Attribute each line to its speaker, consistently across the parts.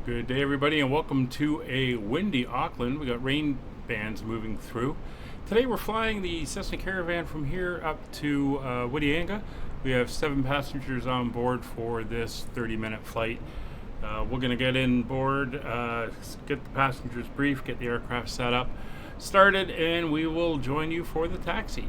Speaker 1: Good day, everybody, and welcome to a windy Auckland. We got rain bands moving through. Today we're flying the Cessna Caravan from here up to Whitianga. We have 7 passengers on board for this 30-minute flight. We're going to get in board, get the passengers briefed, get the aircraft set up, started, and we will join you for the taxi.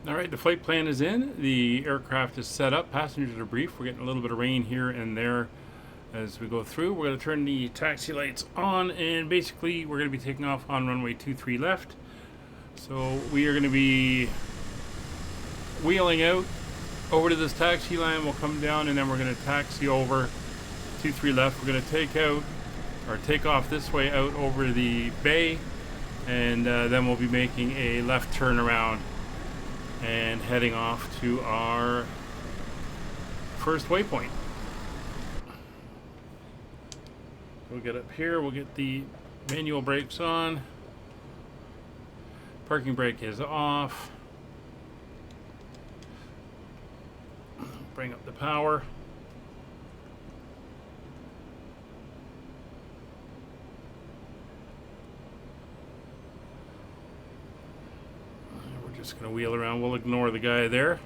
Speaker 1: All right, the flight plan is in. The aircraft is set up. Passengers are briefed. We're getting a little bit of rain here and there as we go through. We're going to turn the taxi lights on, and basically we're going to be taking off on runway 23 left. So we are going to be wheeling out over to this taxi line. We'll come down, and then we're going to taxi over 23 left. We're going to take off this way out over the bay, and then we'll be making a left turn around and heading off to our first waypoint. We'll get up here, we'll get the manual brakes on. Parking brake is off. Bring up the power. Just going to wheel around. We'll ignore the guy there.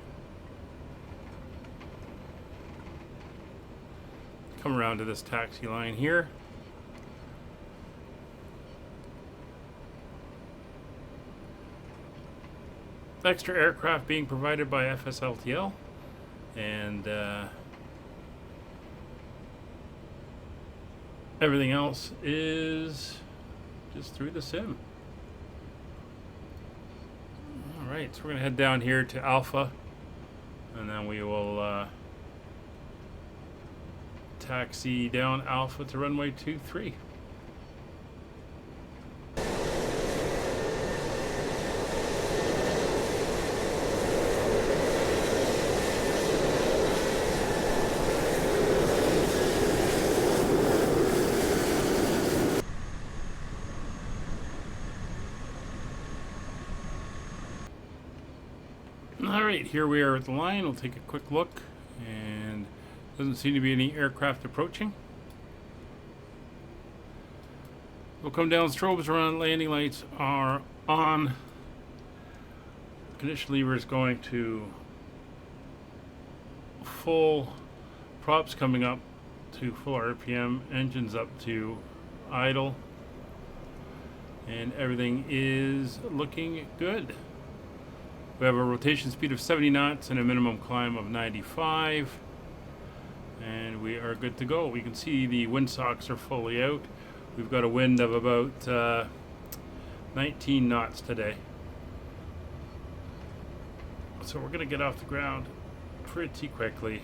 Speaker 1: Come around to this taxi line here. Extra aircraft being provided by FSLTL, and everything else is just through the sim. Alright, so we're going to head down here to Alpha, and then we will taxi down Alpha to runway 23. Alright, here we are at the line. We'll take a quick look, and doesn't seem to be any aircraft approaching. We'll come down, strobes are on, landing lights are on. Condition lever is going to full, props coming up to full RPM, engines up to idle, and everything is looking good. We have a rotation speed of 70 knots and a minimum climb of 95, and we are good to go. We can see the windsocks are fully out. We've got a wind of about 19 knots today. So we're going to get off the ground pretty quickly.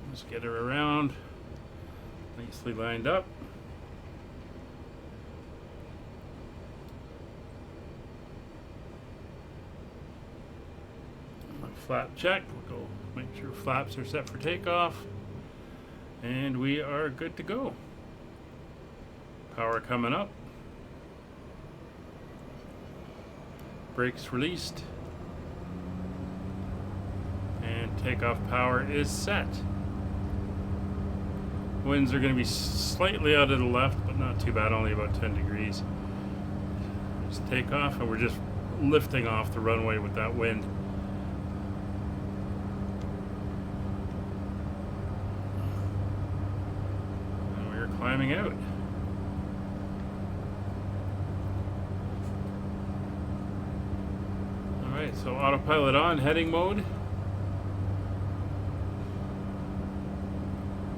Speaker 1: Just get her around, nicely lined up. Flap check. We'll go make sure flaps are set for takeoff, and we are good to go. Power coming up. Brakes released, and takeoff power is set. Winds are going to be slightly out of the left, but not too bad, only about 10 degrees. Just take off, and we're just lifting off the runway with that wind. Climbing out. Alright, so autopilot on, heading mode.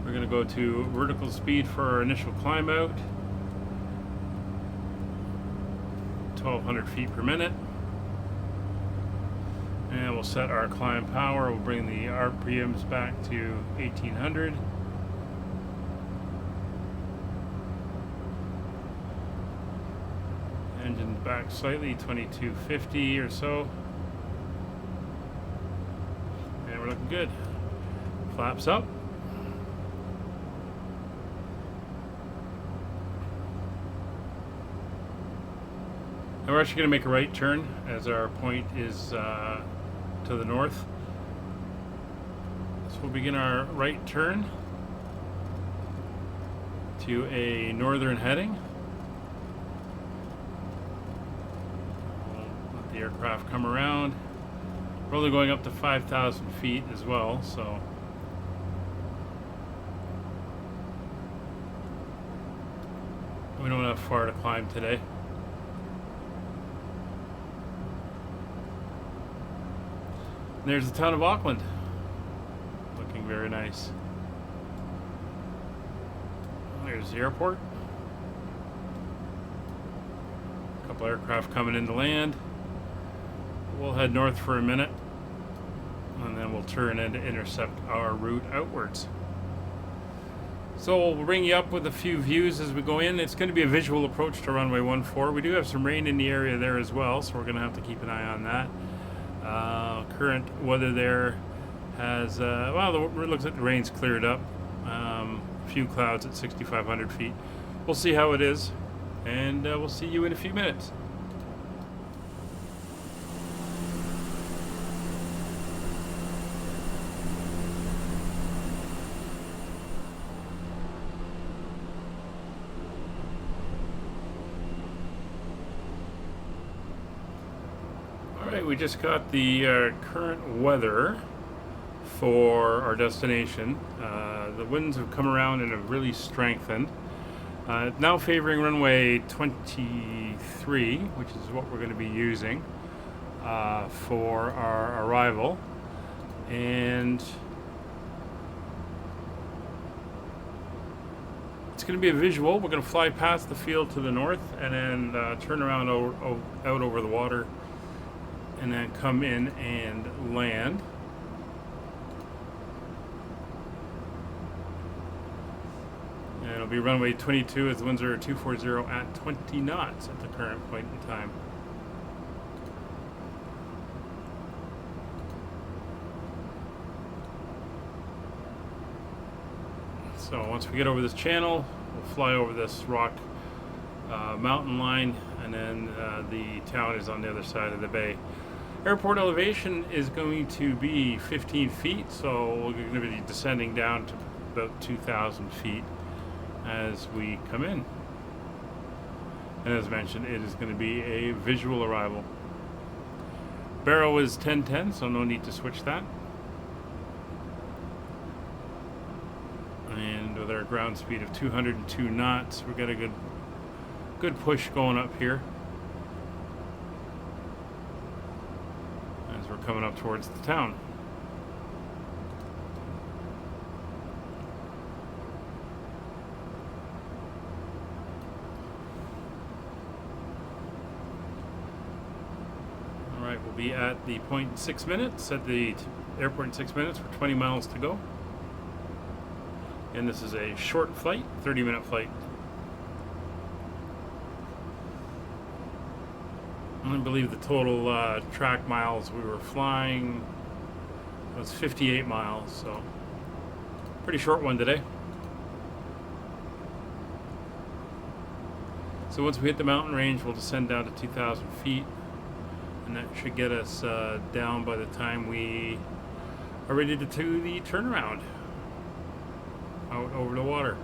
Speaker 1: We're going to go to vertical speed for our initial climb out. 1200 feet per minute. And we'll set our climb power. We'll bring the RPMs back to 1800. Engine back slightly, 2250 or so. And we're we're looking good. Flaps up. And we're actually going to make a right turn as our point is to the north. So we'll begin our right turn to a northern heading. We'll let the aircraft come around. We're only going up to 5,000 feet as well, so we don't have far to climb today. And there's the town of Auckland, looking very nice. There's the airport. A couple aircraft coming in to land. We'll head north for a minute, and then we'll turn in to intercept our route outwards. So we'll bring you up with a few views as we go in. It's going to be a visual approach to runway 14. We do have some rain in the area there as well, so we're going to have to keep an eye on that. Current weather there has, well, it looks like the rain's cleared up. A few clouds at 6,500 feet. We'll see how it is, and we'll see you in a few minutes. Alright, we just got the current weather for our destination. The winds have come around and have really strengthened. Now favoring runway 23, which is what we're going to be using for our arrival. And it's going to be a visual. We're going to fly past the field to the north and then turn around out over the water and then come in and land. And it'll be runway 22 as the winds are 240 at 20 knots at the current point in time. So once we get over this channel, we'll fly over this rock mountain line, and then the town is on the other side of the bay. Airport elevation is going to be 15 feet, so we're going to be descending down to about 2,000 feet as we come in. And as mentioned, it is going to be a visual arrival. Barrow is 1010, so no need to switch that. And with our ground speed of 202 knots, we've got a good push going up here as we're coming up towards the town. Alright, we'll be at the point in 6 minutes, at the airport in 6 minutes for 20 miles to go. And this is a short flight, 30-minute flight. I believe the total track miles we were flying was 58 miles, so pretty short one today. So once we hit the mountain range, we'll descend down to 2,000 feet, and that should get us down by the time we are ready to do the turnaround out over the water.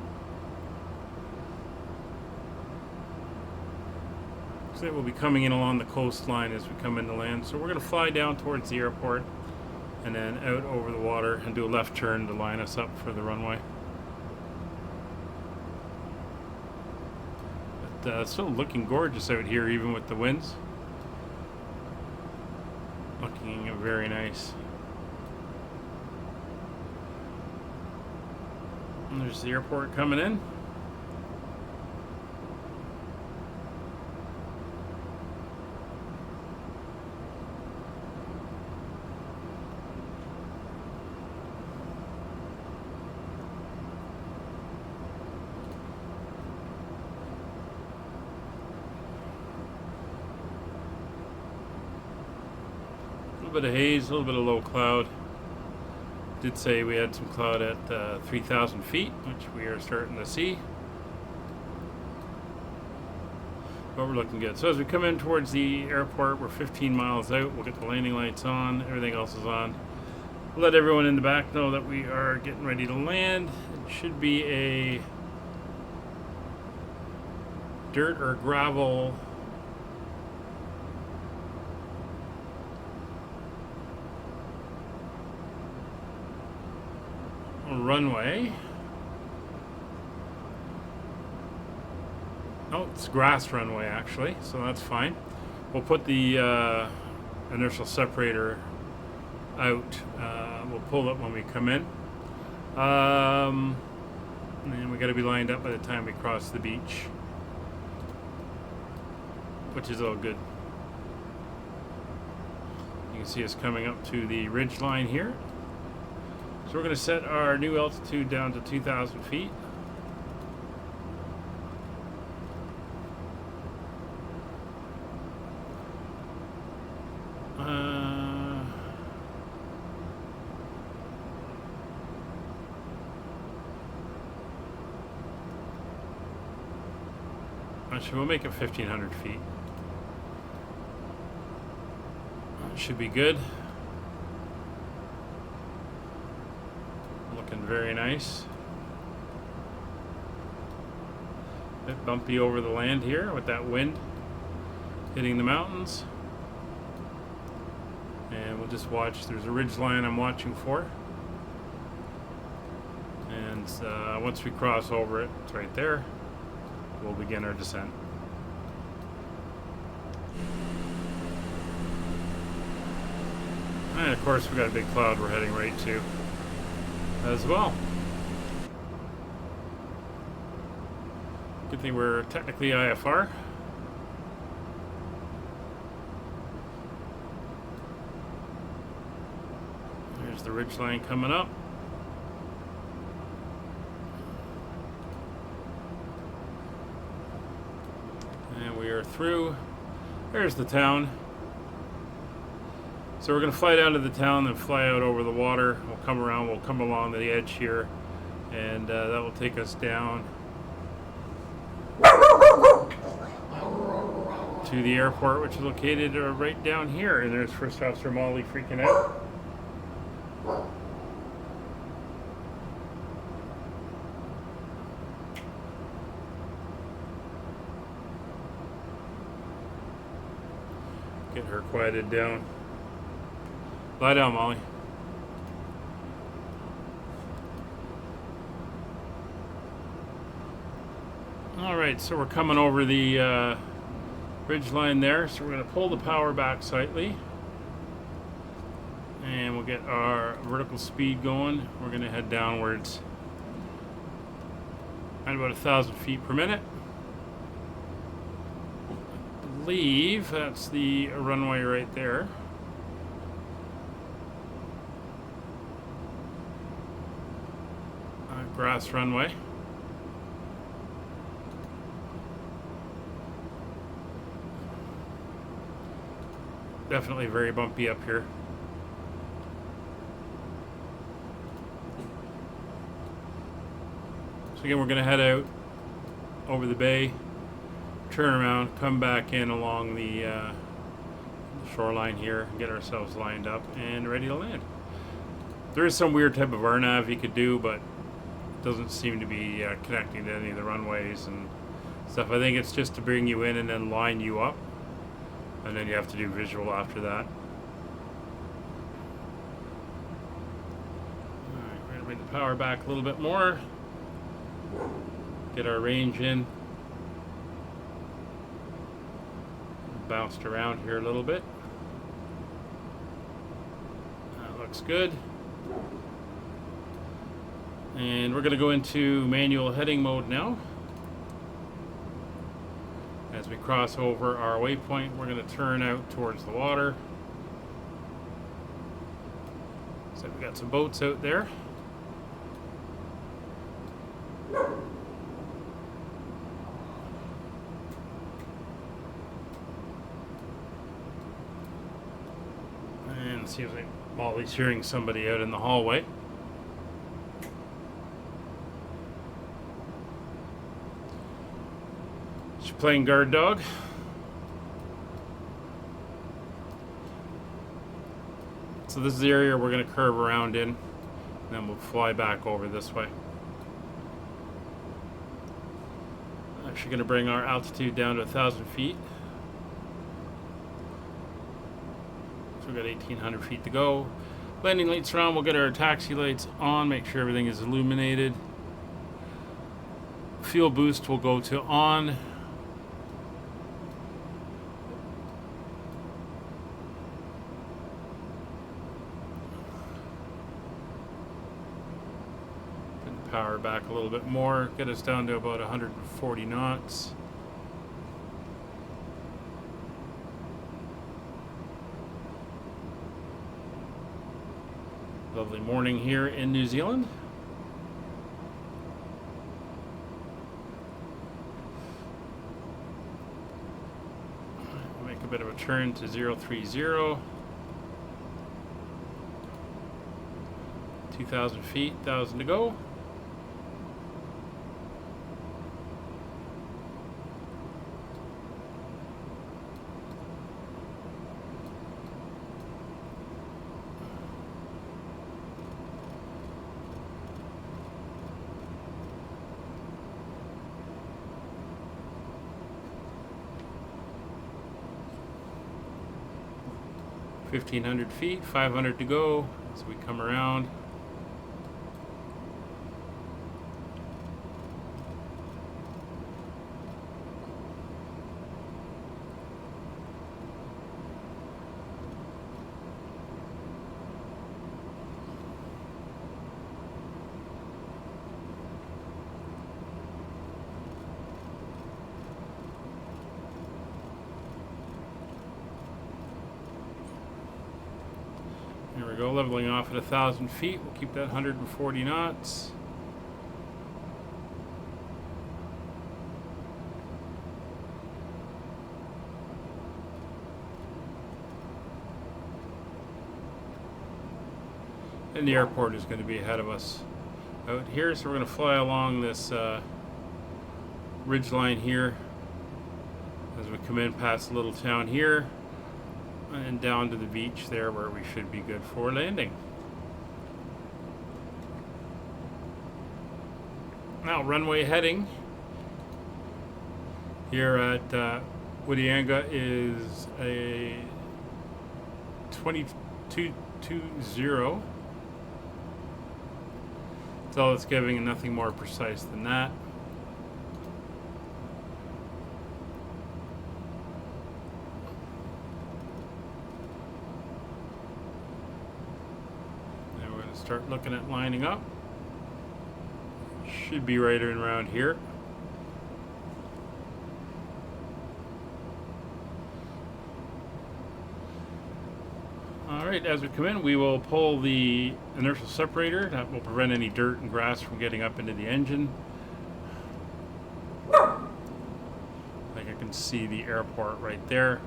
Speaker 1: So we'll be coming in along the coastline as we come into land. So we're going to fly down towards the airport and then out over the water and do a left turn to line us up for the runway. But still looking gorgeous out here, even with the winds. Looking very nice. And there's the airport coming in. A little bit of haze, a little bit of low cloud. Did say we had some cloud at 3,000 feet, which we are starting to see. But we're looking good. So as we come in towards the airport, we're 15 miles out. We'll get the landing lights on. Everything else is on. We'll let everyone in the back know that we are getting ready to land. It should be a dirt or gravel runway. Oh, it's grass runway actually, so that's fine. We'll put the inertial separator out. We'll pull it when we come in. And we got to be lined up by the time we cross the beach, which is all good. You can see us coming up to the ridge line here. So we're going to set our new altitude down to 2,000 feet. Actually, we'll make it 1,500 feet. Should be good. Looking very nice. A bit bumpy over the land here with that wind hitting the mountains. And we'll just watch. There's a ridge line I'm watching for. And once we cross over it, it's right there. We'll begin our descent. And of course we got a big cloud we're heading right to as well. Good thing we're technically IFR. There's the ridge line coming up. And we are through. There's the town. So we're going to fly down to the town, then fly out over the water. We'll come around, we'll come along the edge here, and that will take us down to the airport, which is located right down here. And there's First Officer Molly freaking out. Get her quieted down. Lie down, Molly. Alright, so we're coming over the ridge line there. So we're going to pull the power back slightly. And we'll get our vertical speed going. We're going to head downwards at about 1,000 feet per minute. I believe that's the runway right there. Grass runway. Definitely very bumpy up here. So again, we're going to head out over the bay, turn around, come back in along the shoreline here, get ourselves lined up and ready to land. There is some weird type of RNAV you could do, but doesn't seem to be connecting to any of the runways and stuff. I think it's just to bring you in and then line you up, and then you have to do visual after that. Alright, we're going to bring the power back a little bit more, get our range in, bounced around here a little bit. That looks good. And we're going to go into manual heading mode now. As we cross over our waypoint, we're going to turn out towards the water. So we've got some boats out there. And it seems like Molly's hearing somebody out in the hallway. playing guard dog. So this is the area we're going to curve around in, and then we'll fly back over this way. Actually going to bring our altitude down to 1,000 feet. So we've got 1,800 feet to go. Landing lights are on. We'll get our taxi lights on, make sure everything is illuminated. Fuel boost will go to on. Put the power back a little bit more, get us down to about 140 knots. Lovely morning here in New Zealand. We'll make a bit of a turn to 030. 2,000 feet, 1,000 to go. $1,500 feet, 500 to go as we come around. There we go, leveling off at 1,000 feet. We'll keep that 140 knots. And the airport is going to be ahead of us out here, so we're going to fly along this ridge line here as we come in past the little town here and down to the beach there where we should be good for landing. Now runway heading here at Whitianga is a 2220. That's all it's giving and nothing more precise than that. Start looking at lining up. Should be right around here. Alright, as we come in, we will pull the inertial separator. That will prevent any dirt and grass from getting up into the engine. Like I can see the airport right there.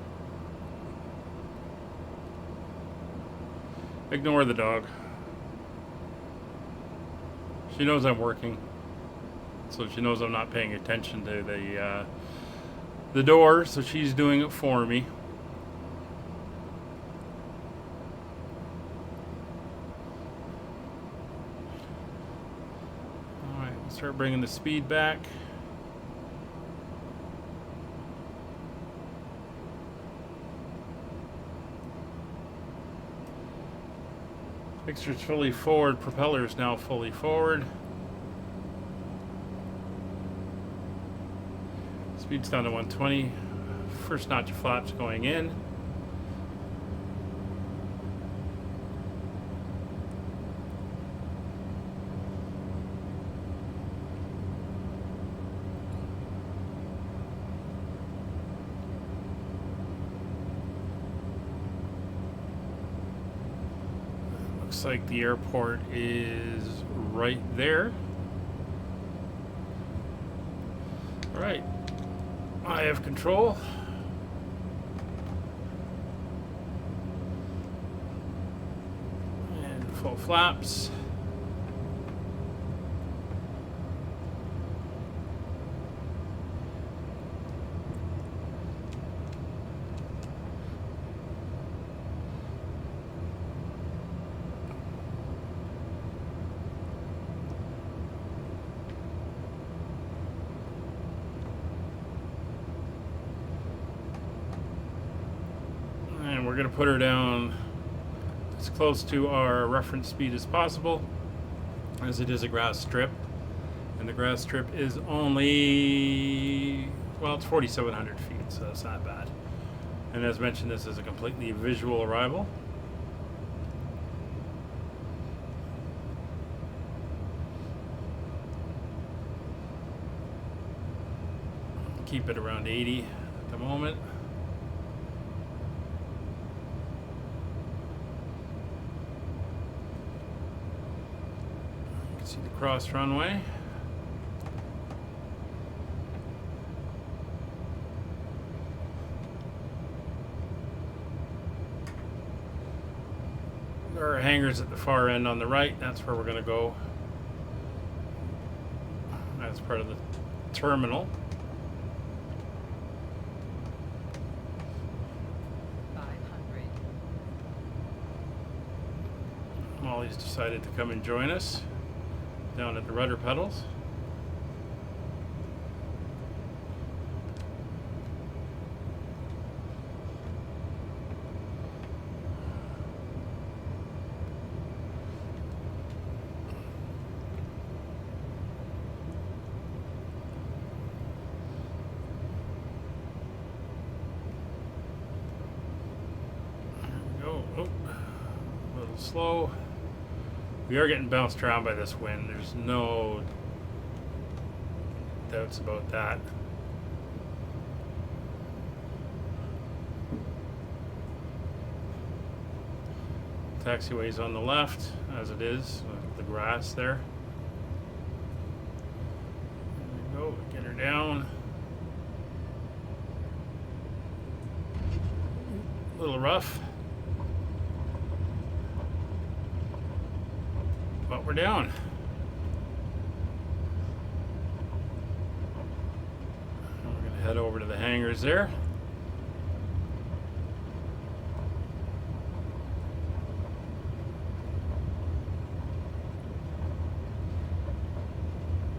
Speaker 1: Ignore the dog. She knows I'm working, so she knows I'm not paying attention to the door, so she's doing it for me. All right, we'll start bringing the speed back. Mixture's fully forward, propeller is now fully forward. Speed's down to 120. First notch of flaps going in. Looks like the airport is right there. All right, I have control. And full flaps. going to put her down as close to our reference speed as possible, as it is a grass strip. And the grass strip is only, well, it's 4,700 feet, so that's not bad. And as mentioned, this is a completely visual arrival. Keep it around 80 at the moment. You can see the cross runway. There are hangars at the far end on the right. That's where we're going to go. That's part of the terminal. Molly's decided to come and join us down at the rudder pedals. A little slow. We are getting bounced around by this wind. There's no doubts about that. Taxiway's on the left, as it is, with the grass there. There we go, get her down. A little rough. But we're down. And we're going to head over to the hangars there.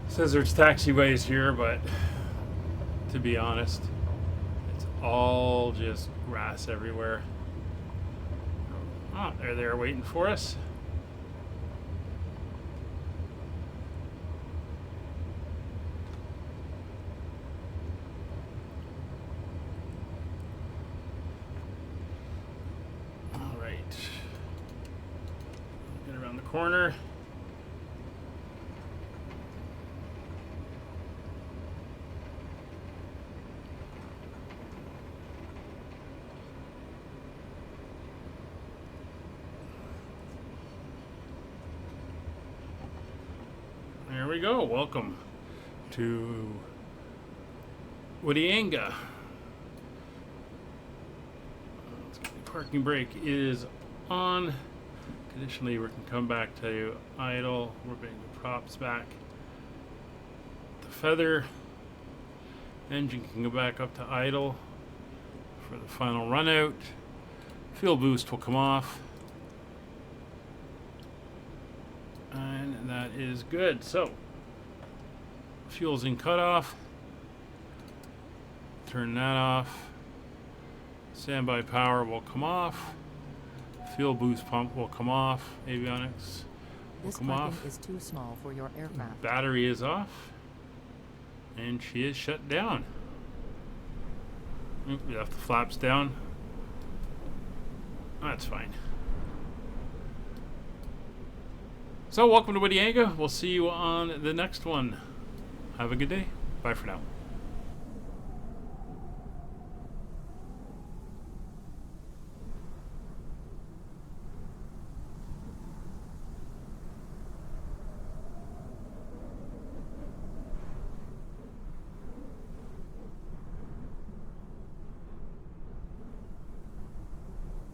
Speaker 1: It says there's taxiways here, but to be honest, it's all just grass everywhere. Oh, they're there waiting for us. Get around the corner. There we go. Welcome to Whitianga. Parking brake is on. Additionally, we can come back to idle. We're bringing the props back. The feather engine can go back up to idle for the final run out. Fuel boost will come off. And that is good. So, fuel's in cutoff. Turn that off. Standby power will come off. Fuel boost pump will come off. Avionics will come off.
Speaker 2: This is too small for your aircraft.
Speaker 1: Battery is off. And she is shut down. Oop, we left the flaps down. That's fine. So welcome to Whitianga. We'll see you on the next one. Have a good day. Bye for now.